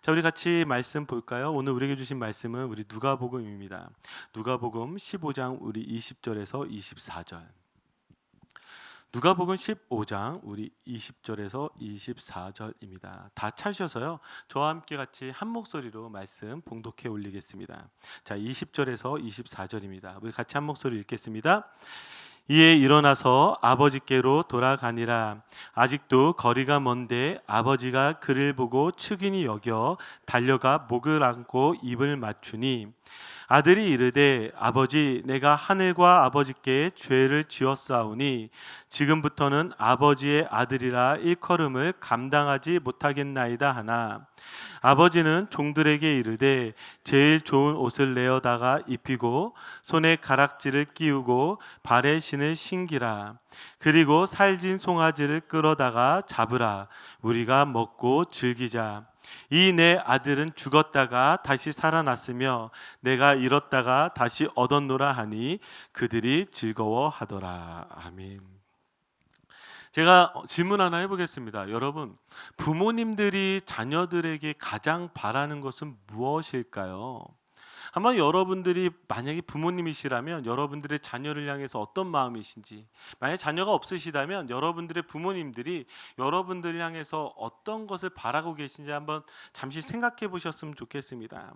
자, 우리 같이 말씀 볼까요? 오늘 우리에게 주신 말씀은 우리 누가복음입니다. 누가복음 15장 우리 20절에서 24절. 누가복음 15장 우리 20절에서 24절입니다. 다 찾으셔서요. 저와 함께 같이 한 목소리로 말씀 봉독해 올리겠습니다. 자, 20절에서 24절입니다. 우리 같이 한 목소리 읽겠습니다. 이에 일어나서 아버지께로 돌아가니라. 아직도 거리가 먼데 아버지가 그를 보고 측은히 여겨 달려가 목을 안고 입을 맞추니 아들이 이르되 아버지 내가 하늘과 아버지께 죄를 지었사오니 지금부터는 아버지의 아들이라 일컬음을 감당하지 못하겠나이다 하나 아버지는 종들에게 이르되 제일 좋은 옷을 내어다가 입히고 손에 가락지를 끼우고 발에 신을 신기라. 그리고 살진 송아지를 끌어다가 잡으라. 우리가 먹고 즐기자. 이 내 아들은 죽었다가 다시 살아났으며 내가 잃었다가 다시 얻었노라 하니 그들이 즐거워하더라. 아멘. 제가 질문 하나 해보겠습니다. 여러분, 부모님들이 자녀들에게 가장 바라는 것은 무엇일까요? 아마 여러분들이 만약에 부모님이시라면 여러분들의 자녀를 향해서 어떤 마음이신지, 만약 자녀가 없으시다면 여러분들의 부모님들이 여러분들을 향해서 어떤 것을 바라고 계신지 한번 잠시 생각해 보셨으면 좋겠습니다.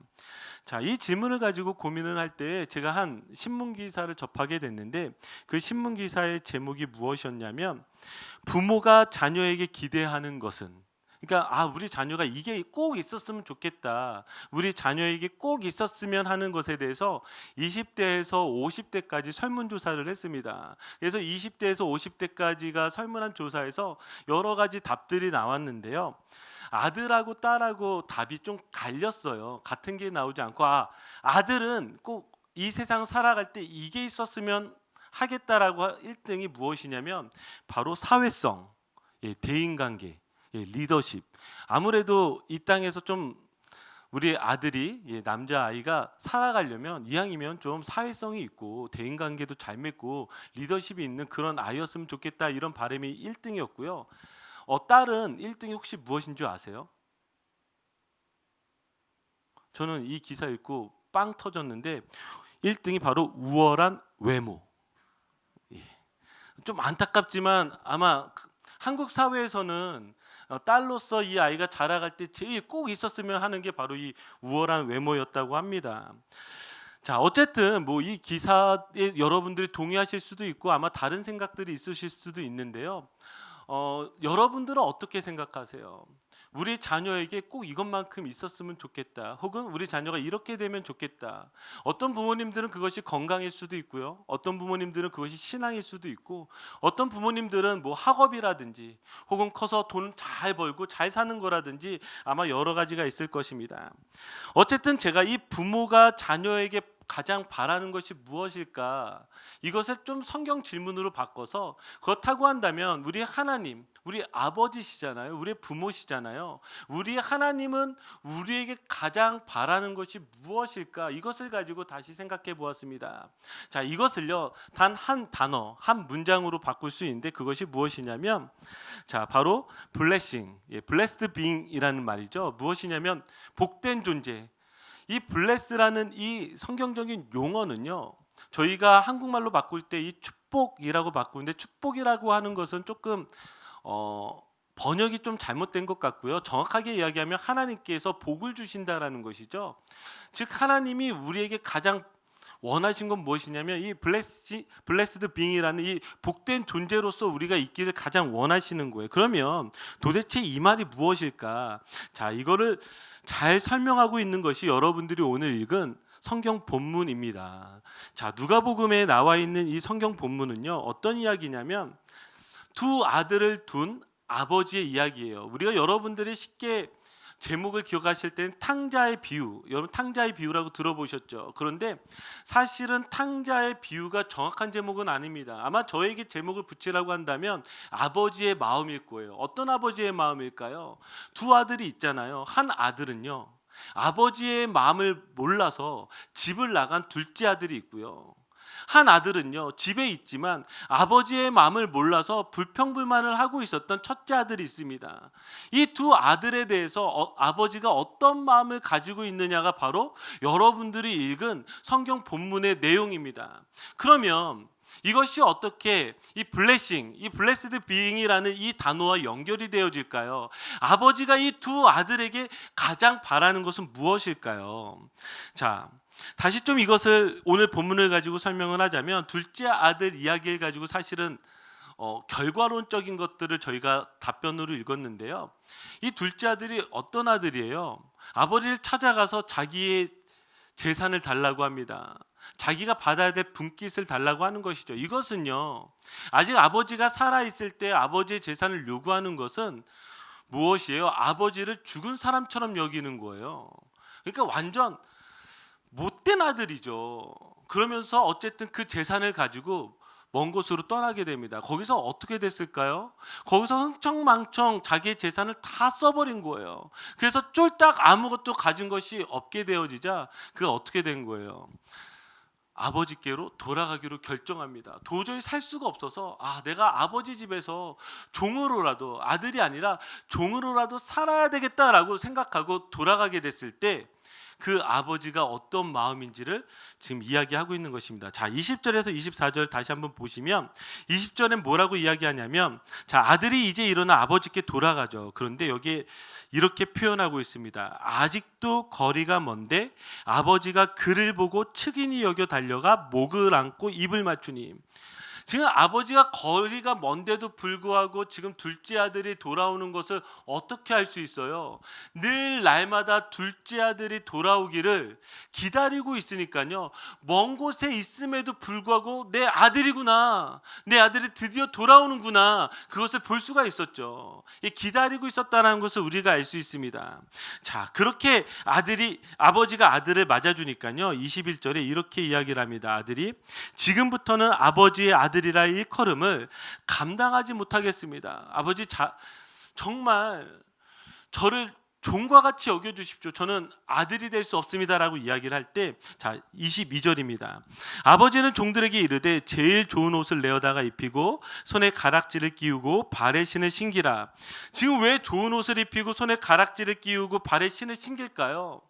자, 이 질문을 가지고 고민을 할 때 제가 한 신문 기사를 접하게 됐는데 그 신문 기사의 제목이 무엇이었냐면 부모가 자녀에게 기대하는 것은, 그러니까 우리 자녀가 이게 꼭 있었으면 좋겠다, 우리 자녀에게 꼭 있었으면 하는 것에 대해서 20대에서 50대까지 설문조사를 했습니다. 그래서 20대에서 50대까지가 설문한 조사에서 여러 가지 답들이 나왔는데요. 아들하고 딸하고 답이 좀 갈렸어요. 같은 게 나오지 않고 아들은 꼭 이 세상 살아갈 때 이게 있었으면 하겠다라고 1등이 무엇이냐면 바로 사회성, 대인관계, 리더십. 아무래도 이 땅에서 좀 우리 아들이, 남자 아이가 살아가려면 이왕이면 좀 사회성이 있고 대인관계도 잘 맺고 리더십이 있는 그런 아이였으면 좋겠다, 이런 바람이 1등이었고요. 딸은 1등이 혹시 무엇인 줄 아세요? 저는 이 기사 읽고 빵 터졌는데 1등이 바로 우월한 외모. 예. 좀 안타깝지만 아마 한국 사회에서는 딸로서 이 아이가 자라갈 때 제일 꼭 있었으면 하는 게 바로 이 우월한 외모였다고 합니다. 자, 어쨌든 뭐 이 기사에 여러분들이 동의하실 수도 있고 아마 다른 생각들이 있으실 수도 있는데요. 여러분들은 어떻게 생각하세요? 우리 자녀에게 꼭 이것만큼 있었으면 좋겠다, 혹은 우리 자녀가 이렇게 되면 좋겠다. 어떤 부모님들은 그것이 건강일 수도 있고요, 어떤 부모님들은 그것이 신앙일 수도 있고, 어떤 부모님들은 뭐 학업이라든지 혹은 커서 돈 잘 벌고 잘 사는 거라든지 아마 여러 가지가 있을 것입니다. 어쨌든 제가 이 부모가 자녀에게 가장 바라는 것이 무엇일까, 이것을 좀 성경 질문으로 바꿔서, 그렇다고 한다면 우리 하나님, 우리 아버지시잖아요, 우리 부모시잖아요. 우리 하나님은 우리에게 가장 바라는 것이 무엇일까, 이것을 가지고 다시 생각해 보았습니다. 자, 이것을요 단 한 단어, 한 문장으로 바꿀 수 있는데 그것이 무엇이냐면, 자, 바로 blessing, blessed being이라는 말이죠. 무엇이냐면 복된 존재. 이 bless라는 이 성경적인 용어는요, 저희가 한국말로 바꿀 때 이 축복이라고 바꾸는데, 축복이라고 하는 것은 조금 번역이 좀 잘못된 것 같고요. 정확하게 이야기하면 하나님께서 복을 주신다라는 것이죠. 즉 하나님이 우리에게 가장 원하신 건 무엇이냐면 이 블레스드 빙이라는 이 복된 존재로서 우리가 있기를 가장 원하시는 거예요. 그러면 도대체 이 말이 무엇일까? 자, 이거를 잘 설명하고 있는 것이 여러분들이 오늘 읽은 성경 본문입니다. 자, 누가복음에 나와 있는 이 성경 본문은요, 어떤 이야기냐면 두 아들을 둔 아버지의 이야기예요. 우리가 여러분들이 쉽게 제목을 기억하실 때는 탕자의 비유, 여러분 탕자의 비유라고 들어보셨죠? 그런데 사실은 탕자의 비유가 정확한 제목은 아닙니다. 아마 저에게 제목을 붙이라고 한다면 아버지의 마음일 거예요. 어떤 아버지의 마음일까요? 두 아들이 있잖아요. 한 아들은요, 아버지의 마음을 몰라서 집을 나간 둘째 아들이 있고요. 한 아들은요, 집에 있지만 아버지의 마음을 몰라서 불평불만을 하고 있었던 첫째 아들이 있습니다. 이 두 아들에 대해서 아버지가 어떤 마음을 가지고 있느냐가 바로 여러분들이 읽은 성경 본문의 내용입니다. 그러면 이것이 어떻게 이 블레싱, 이 블레스드 비잉이라는 이 단어와 연결이 되어질까요? 아버지가 이 두 아들에게 가장 바라는 것은 무엇일까요? 자, 다시 좀 이것을 오늘 본문을 가지고 설명을 하자면, 둘째 아들 이야기를 가지고 사실은 결과론적인 것들을 저희가 답변으로 읽었는데요. 이 둘째 아들이 어떤 아들이에요? 아버지를 찾아가서 자기의 재산을 달라고 합니다. 자기가 받아야 될 분깃을 달라고 하는 것이죠. 이것은요, 아직 아버지가 살아있을 때 아버지의 재산을 요구하는 것은 무엇이에요? 아버지를 죽은 사람처럼 여기는 거예요. 그러니까 완전 못된 아들이죠. 그러면서 어쨌든 그 재산을 가지고 먼 곳으로 떠나게 됩니다. 거기서 어떻게 됐을까요? 거기서 흥청망청 자기의 재산을 다 써버린 거예요. 그래서 쫄딱 아무것도 가진 것이 없게 되어지자 그가 어떻게 된 거예요? 아버지께로 돌아가기로 결정합니다. 도저히 살 수가 없어서 내가 아버지 집에서 종으로라도, 아들이 아니라 종으로라도 살아야 되겠다라고 생각하고 돌아가게 됐을 때 그 아버지가 어떤 마음인지를 지금 이야기하고 있는 것입니다. 자, 20절에서 24절 다시 한번 보시면 20절엔 뭐라고 이야기하냐면, 자, 아들이 이제 일어나 아버지께 돌아가죠. 그런데 여기에 이렇게 표현하고 있습니다. 아직도 거리가 먼데 아버지가 그를 보고 측은히 여겨 달려가 목을 안고 입을 맞추니. 지금 아버지가 거리가 먼데도 불구하고 지금 둘째 아들이 돌아오는 것을 어떻게 할 수 있어요? 늘 날마다 둘째 아들이 돌아오기를 기다리고 있으니까요, 먼 곳에 있음에도 불구하고 내 아들이구나, 내 아들이 드디어 돌아오는구나, 그것을 볼 수가 있었죠. 기다리고 있었다는 것을 우리가 알 수 있습니다. 자, 그렇게 아버지가 아들을 맞아주니까요, 21절에 이렇게 이야기를 합니다. 아들이 지금부터는 아버지의 아들이라 일컬음을 감당하지 못하겠습니다. 아버지, 정말 저를 종과 같이 여겨주십시오. 저는 아들이 될 수 없습니다라고 이야기를 할 때, 자, 22절입니다. 아버지는 종들에게 이르되 제일 좋은 옷을 내어다가 입히고 손에 가락지를 끼우고 발에 신을 신기라. 지금 왜 좋은 옷을 입히고 손에 가락지를 끼우고 발에 신을 신길까요?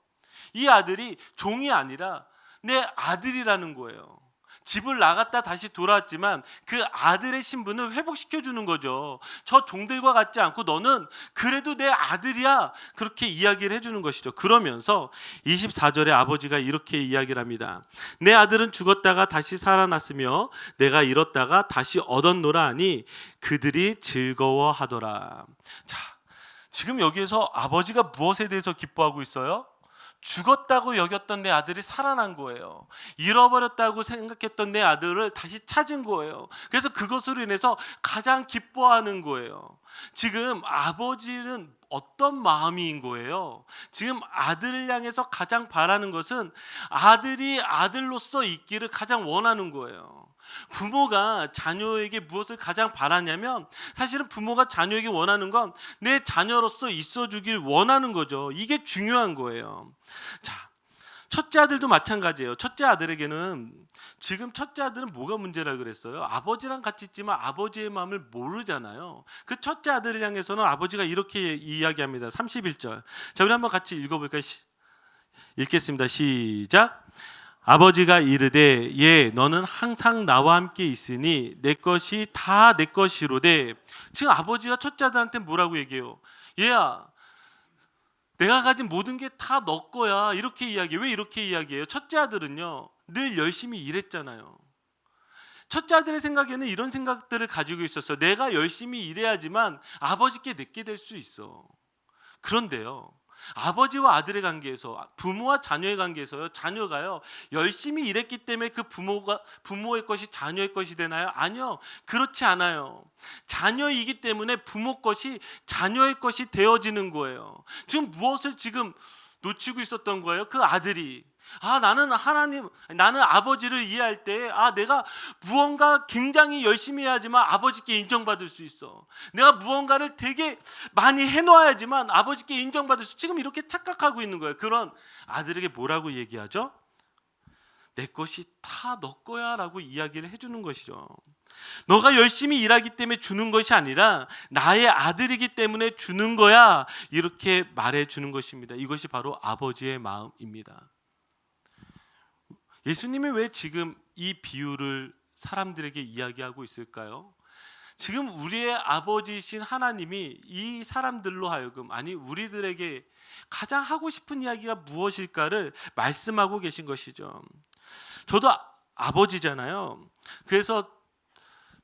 이 아들이 종이 아니라 내 아들이라는 거예요. 집을 나갔다 다시 돌아왔지만 그 아들의 신분을 회복시켜 주는 거죠. 저 종들과 같지 않고 너는 그래도 내 아들이야, 그렇게 이야기를 해주는 것이죠. 그러면서 24절에 아버지가 이렇게 이야기를 합니다. 내 아들은 죽었다가 다시 살아났으며 내가 잃었다가 다시 얻었노라 하니 그들이 즐거워하더라. 자, 지금 여기에서 아버지가 무엇에 대해서 기뻐하고 있어요? 죽었다고 여겼던 내 아들이 살아난 거예요. 잃어버렸다고 생각했던 내 아들을 다시 찾은 거예요. 그래서 그것으로 인해서 가장 기뻐하는 거예요. 지금 아버지는 어떤 마음인 거예요? 지금 아들을 향해서 가장 바라는 것은 아들이 아들로서 있기를 가장 원하는 거예요. 부모가 자녀에게 무엇을 가장 바라냐면, 사실은 부모가 자녀에게 원하는 건 내 자녀로서 있어주길 원하는 거죠. 이게 중요한 거예요. 자, 첫째 아들도 마찬가지예요. 첫째 아들에게는, 지금 첫째 아들은 뭐가 문제라 그랬어요? 아버지랑 같이 있지만 아버지의 마음을 모르잖아요. 그 첫째 아들을 향해서는 아버지가 이렇게 이야기합니다. 31절. 자, 우리 한번 같이 읽어볼까요? 읽겠습니다. 시작. 아버지가 이르되 예 너는 항상 나와 함께 있으니 내 것이 다 내 것이로되. 지금 아버지가 첫째 아들한테 뭐라고 얘기해요? 얘야, 내가 가진 모든 게 다 너 거야, 이렇게 이야기해요. 왜 이렇게 이야기해요? 첫째 아들은요, 늘 열심히 일했잖아요. 첫째 아들의 생각에는 이런 생각들을 가지고 있었어요. 내가 열심히 일해야지만 아버지께 내게 될 수 있어. 그런데요, 아버지와 아들의 관계에서, 부모와 자녀의 관계에서요, 자녀가요 열심히 일했기 때문에 그 부모의 것이 자녀의 것이 되나요? 아니요, 그렇지 않아요. 자녀이기 때문에 부모 것이 자녀의 것이 되어지는 거예요. 지금 무엇을 지금 놓치고 있었던 거예요? 그 아들이 나는 아버지를 이해할 때 내가 무언가 굉장히 열심히 해야지만 아버지께 인정받을 수 있어. 내가 무언가를 되게 많이 해놓아야지만 아버지께 인정받을 수 있어. 지금 이렇게 착각하고 있는 거예요. 그런 아들에게 뭐라고 얘기하죠? 내 것이 다 너 거야 라고 이야기를 해주는 것이죠. 너가 열심히 일하기 때문에 주는 것이 아니라 나의 아들이기 때문에 주는 거야, 이렇게 말해주는 것입니다. 이것이 바로 아버지의 마음입니다. 예수님이 왜 지금 이 비유를 사람들에게 이야기하고 있을까요? 지금 우리의 아버지이신 하나님이 이 사람들로 하여금, 아니 우리들에게 가장 하고 싶은 이야기가 무엇일까를 말씀하고 계신 것이죠. 저도 아버지잖아요. 그래서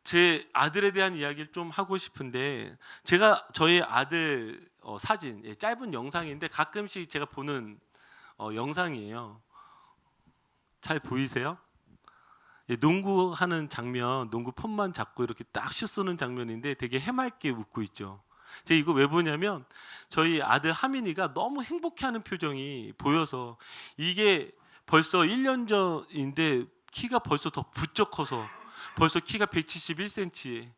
제 아들에 대한 이야기를 좀 하고 싶은데, 제가 저희 아들 사진, 짧은 영상인데 가끔씩 제가 보는 영상이에요. 잘 보이세요? 농구하는 장면, 농구 폰만 잡고 이렇게 딱 슛 쏘는 장면인데 되게 해맑게 웃고 있죠. 제가 이거 왜 보냐면 저희 아들 하민이가 너무 행복해하는 표정이 보여서, 이게 벌써 1년 전인데 키가 벌써 더 부쩍 커서 벌써 키가 171cm.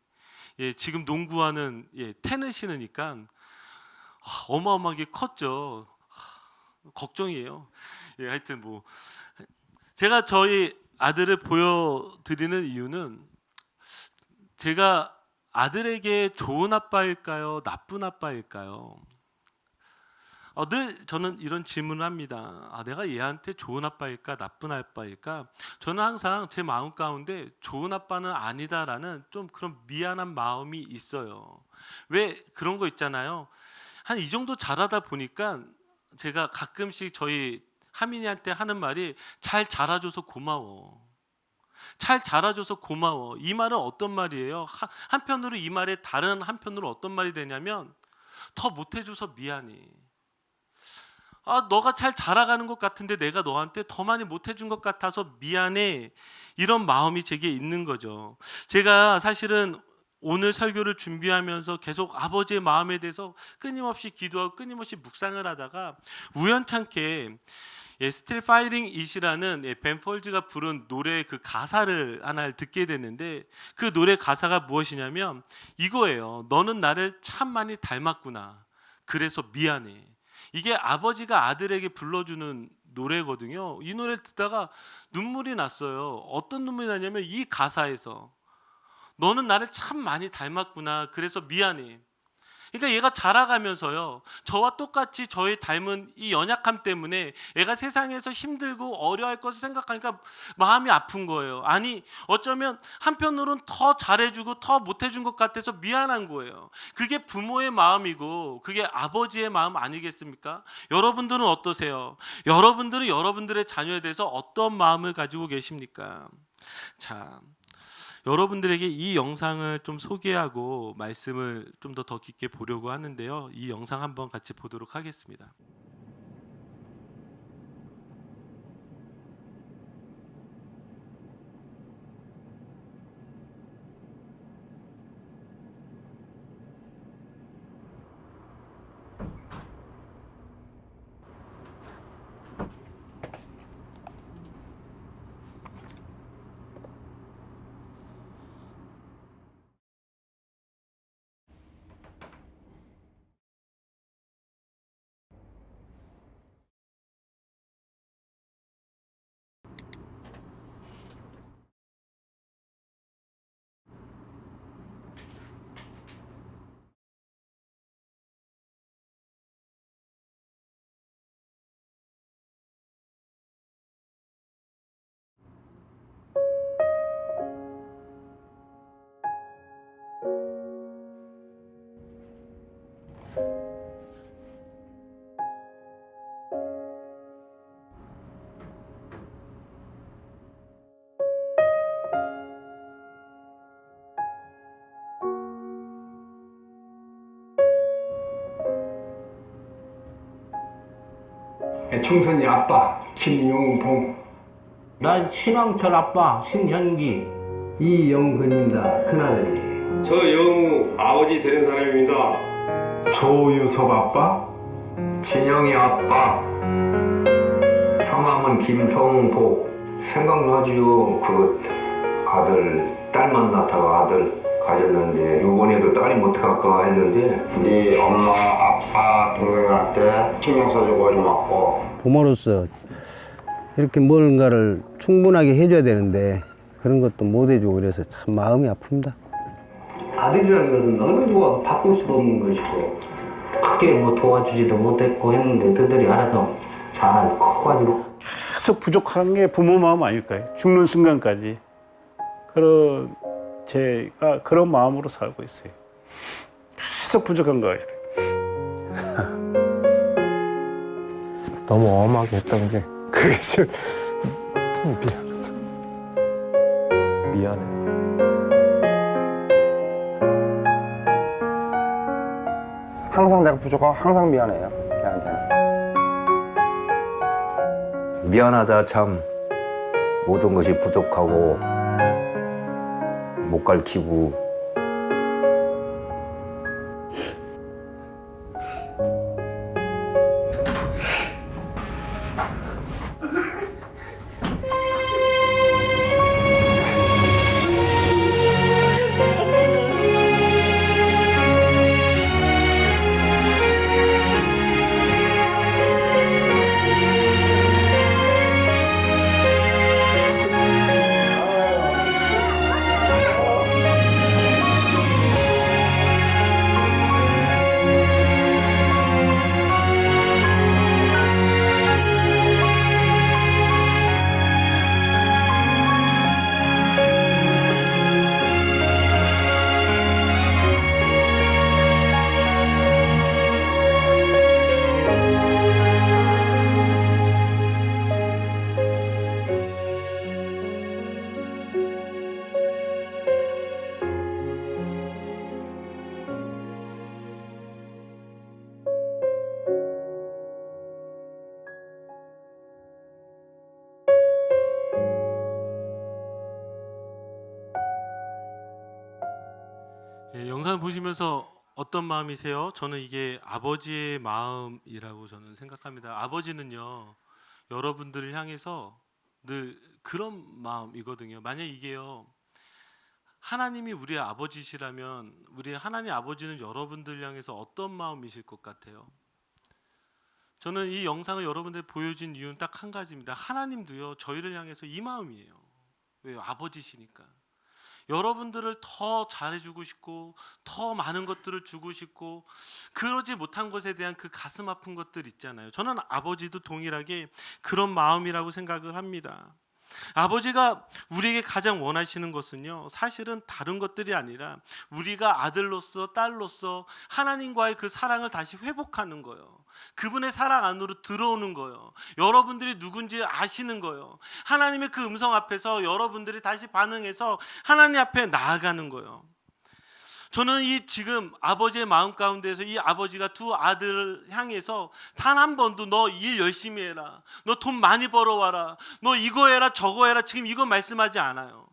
지금 농구하는 텐을 신으니까 어마어마하게 컸죠. 걱정이에요. 하여튼 뭐 제가 저희 아들을 보여드리는 이유는, 제가 아들에게 좋은 아빠일까요? 나쁜 아빠일까요? 늘 저는 이런 질문을 합니다. 내가 얘한테 좋은 아빠일까? 나쁜 아빠일까? 저는 항상 제 마음 가운데 좋은 아빠는 아니다라는 좀 그런 미안한 마음이 있어요. 왜 그런 거 있잖아요. 한 이 정도 자라다 보니까 제가 가끔씩 저희 하민이한테 하는 말이 잘 자라줘서 고마워. 잘 자라줘서 고마워. 이 말은 어떤 말이에요? 한편으로 이 말의 다른 한편으로 어떤 말이 되냐면, 더 못해줘서 미안해. 너가 잘 자라가는 것 같은데 내가 너한테 더 많이 못해준 것 같아서 미안해. 이런 마음이 제게 있는 거죠. 제가 사실은 오늘 설교를 준비하면서 계속 아버지의 마음에 대해서 끊임없이 기도하고 끊임없이 묵상을 하다가 우연찮게 Still Fighting It이라는 벤 폴즈가 부른 노래의 그 가사를 하나를 듣게 됐는데, 그 노래 가사가 무엇이냐면 이거예요. 너는 나를 참 많이 닮았구나. 그래서 미안해. 이게 아버지가 아들에게 불러주는 노래거든요. 이 노래를 듣다가 눈물이 났어요. 어떤 눈물이 나냐면 이 가사에서 너는 나를 참 많이 닮았구나. 그래서 미안해. 그러니까 얘가 자라가면서요, 저와 똑같이 저의 닮은 이 연약함 때문에 애가 세상에서 힘들고 어려워할 것을 생각하니까 마음이 아픈 거예요. 아니 어쩌면 한편으로는 더 잘해주고 더 못해준 것 같아서 미안한 거예요. 그게 부모의 마음이고 그게 아버지의 마음 아니겠습니까? 여러분들은 어떠세요? 여러분들은 여러분들의 자녀에 대해서 어떤 마음을 가지고 계십니까? 자, 여러분들에게 이 영상을 좀 소개하고 말씀을 좀 더 깊게 보려고 하는데요. 이 영상 한번 같이 보도록 하겠습니다. 총선이 아빠 김용봉, 난 신왕철 아빠 신현기. 이영근입니다. 큰아들이. 저 영우 아버지 되는 사람입니다. 조유섭 아빠, 진영이 아빠, 성함은 김성복. 생각나지요. 그 아들 딸 만나다가 아들 가졌는데 이번에도 딸이 못 갈까 했는데 네 엄마 아빠 동생한테 신경 써주고 좀 왔고. 부모로서 이렇게 뭔가를 충분하게 해줘야 되는데 그런 것도 못 해주고 그래서 참 마음이 아픕니다. 아들이라는 것은 어느 누가 바꿀 수도 없는 것이고 크게 뭐 도와주지도 못했고 했는데 그들이 알아서 잘 커가지고 계속 부족한 게 부모 마음 아닐까요? 죽는 순간까지 그런 제가 그런 마음으로 살고 있어요. 계속 부족한 거예요. 너무 엄하게 했던 게 그게 좀 미안하다. 미안해. 항상 내가 부족하고 항상 미안해요. 걔한테는. 미안하다 참 모든 것이 부족하고 못 가르치고 예, 영상 보시면서 어떤 마음이세요? 저는 이게 아버지의 마음이라고 저는 생각합니다. 아버지는요, 여러분들을 향해서 늘 그런 마음이거든요. 만약 이게요, 하나님이 우리의 아버지시라면 우리 하나님 아버지는 여러분들 향해서 어떤 마음이실 것 같아요? 저는 이 영상을 여러분들 보여준 이유는 딱 한 가지입니다. 하나님도요, 저희를 향해서 이 마음이에요. 왜요? 아버지시니까. 여러분들을 더 잘해주고 싶고 더 많은 것들을 주고 싶고 그러지 못한 것에 대한 그 가슴 아픈 것들 있잖아요. 저는 아버지도 동일하게 그런 마음이라고 생각을 합니다. 아버지가 우리에게 가장 원하시는 것은요, 사실은 다른 것들이 아니라 우리가 아들로서 딸로서 하나님과의 그 사랑을 다시 회복하는 거예요. 그분의 사랑 안으로 들어오는 거예요. 여러분들이 누군지 아시는 거예요. 하나님의 그 음성 앞에서 여러분들이 다시 반응해서 하나님 앞에 나아가는 거예요. 저는 이 지금 아버지의 마음 가운데에서 이 아버지가 두 아들을 향해서 단 한 번도 너 일 열심히 해라, 너 돈 많이 벌어와라, 너 이거 해라 저거 해라, 지금 이거 말씀하지 않아요.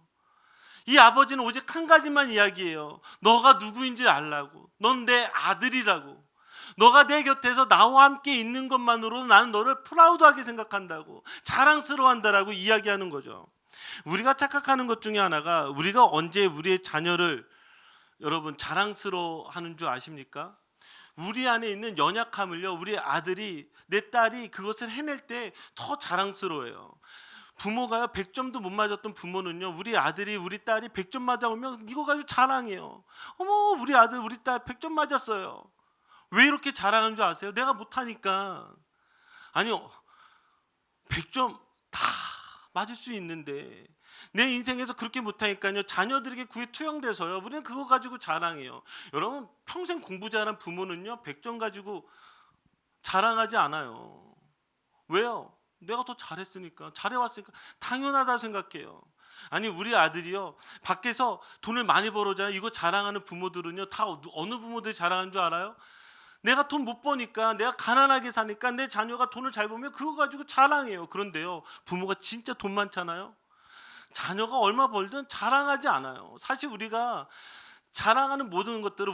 이 아버지는 오직 한 가지만 이야기해요. 너가 누구인지 알라고. 넌 내 아들이라고. 너가 내 곁에서 나와 함께 있는 것만으로도 나는 너를 프라우드하게 생각한다고, 자랑스러워한다라고 이야기하는 거죠. 우리가 착각하는 것 중에 하나가, 우리가 언제 우리의 자녀를 여러분 자랑스러워하는 줄 아십니까? 우리 안에 있는 연약함을요, 우리 아들이, 내 딸이 그것을 해낼 때 더 자랑스러워해요. 부모가요, 100점도 못 맞았던 부모는요, 우리 아들이 우리 딸이 100점 맞아오면 이거 가지고 자랑해요. 어머, 우리 아들 우리 딸 100점 맞았어요. 왜 이렇게 자랑하는 줄 아세요? 내가 못하니까. 아니요, 100점 다 맞을 수 있는데 내 인생에서 그렇게 못하니까요, 자녀들에게 그게 투영돼서요, 우리는 그거 가지고 자랑해요. 여러분, 평생 공부 잘한 부모는요, 100점 가지고 자랑하지 않아요. 왜요? 내가 더 잘했으니까, 잘해왔으니까 당연하다 생각해요. 아니, 우리 아들이요, 밖에서 돈을 많이 벌어잖아요. 이거 자랑하는 부모들은요, 다 어느 부모들이 자랑하는 줄 알아요? 내가 돈 못 버니까, 내가 가난하게 사니까 내 자녀가 돈을 잘 벌면 그거 가지고 자랑해요. 그런데요, 부모가 진짜 돈 많잖아요. 자녀가 얼마 벌든 자랑하지 않아요. 사실 우리가 자랑하는 모든 것들은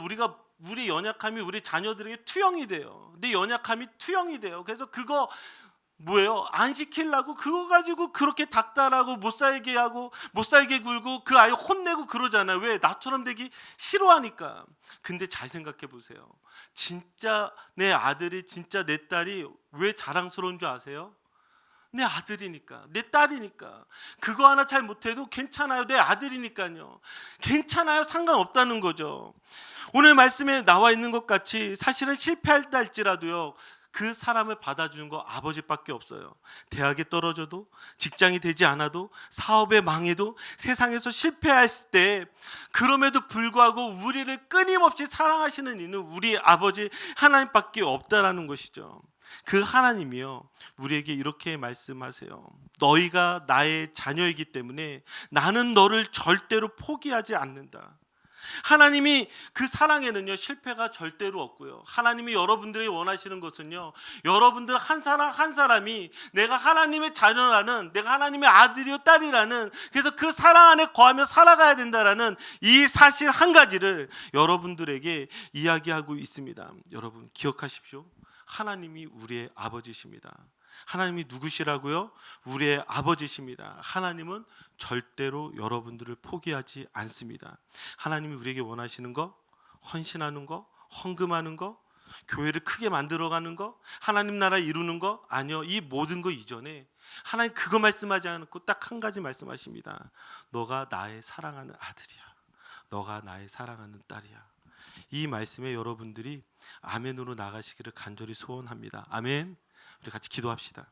우리 연약함이 우리 자녀들에게 투영이 돼요. 내 연약함이 투영이 돼요. 그래서 그거 뭐예요? 안 시키려고 그거 가지고 그렇게 닥달하고 못 살게 하고 못 살게 굴고 그 아이 혼내고 그러잖아요. 왜? 나처럼 되기 싫어하니까. 근데 잘 생각해 보세요. 진짜 내 아들이, 진짜 내 딸이 왜 자랑스러운 줄 아세요? 내 아들이니까, 내 딸이니까. 그거 하나 잘 못해도 괜찮아요. 내 아들이니까요. 괜찮아요. 상관없다는 거죠. 오늘 말씀에 나와 있는 것 같이 사실은 실패한다 할지라도요, 그 사람을 받아주는 거 아버지밖에 없어요. 대학에 떨어져도, 직장이 되지 않아도, 사업에 망해도, 세상에서 실패했을 때 그럼에도 불구하고 우리를 끊임없이 사랑하시는 이는 우리 아버지 하나님밖에 없다라는 것이죠. 그 하나님이요, 우리에게 이렇게 말씀하세요. 너희가 나의 자녀이기 때문에 나는 너를 절대로 포기하지 않는다. 하나님이 그 사랑에는요, 실패가 절대로 없고요. 하나님이 여러분들이 원하시는 것은요, 여러분들 한 사람 한 사람이 내가 하나님의 자녀라는, 내가 하나님의 아들이요 딸이라는, 그래서 그 사랑 안에 거하며 살아가야 된다라는 이 사실 한 가지를 여러분들에게 이야기하고 있습니다. 여러분 기억하십시오. 하나님이 우리의 아버지십니다. 하나님이 누구시라고요? 우리의 아버지십니다. 하나님은 절대로 여러분들을 포기하지 않습니다. 하나님이 우리에게 원하시는 거, 헌신하는 거, 헌금하는 거, 교회를 크게 만들어가는 거, 하나님 나라 이루는 거, 아니요. 이 모든 거 이전에 하나님 그거 말씀하지 않고 딱 한 가지 말씀하십니다. 너가 나의 사랑하는 아들이야. 너가 나의 사랑하는 딸이야. 이 말씀에 여러분들이 아멘으로 나가시기를 간절히 소원합니다. 아멘. 우리 같이 기도합시다.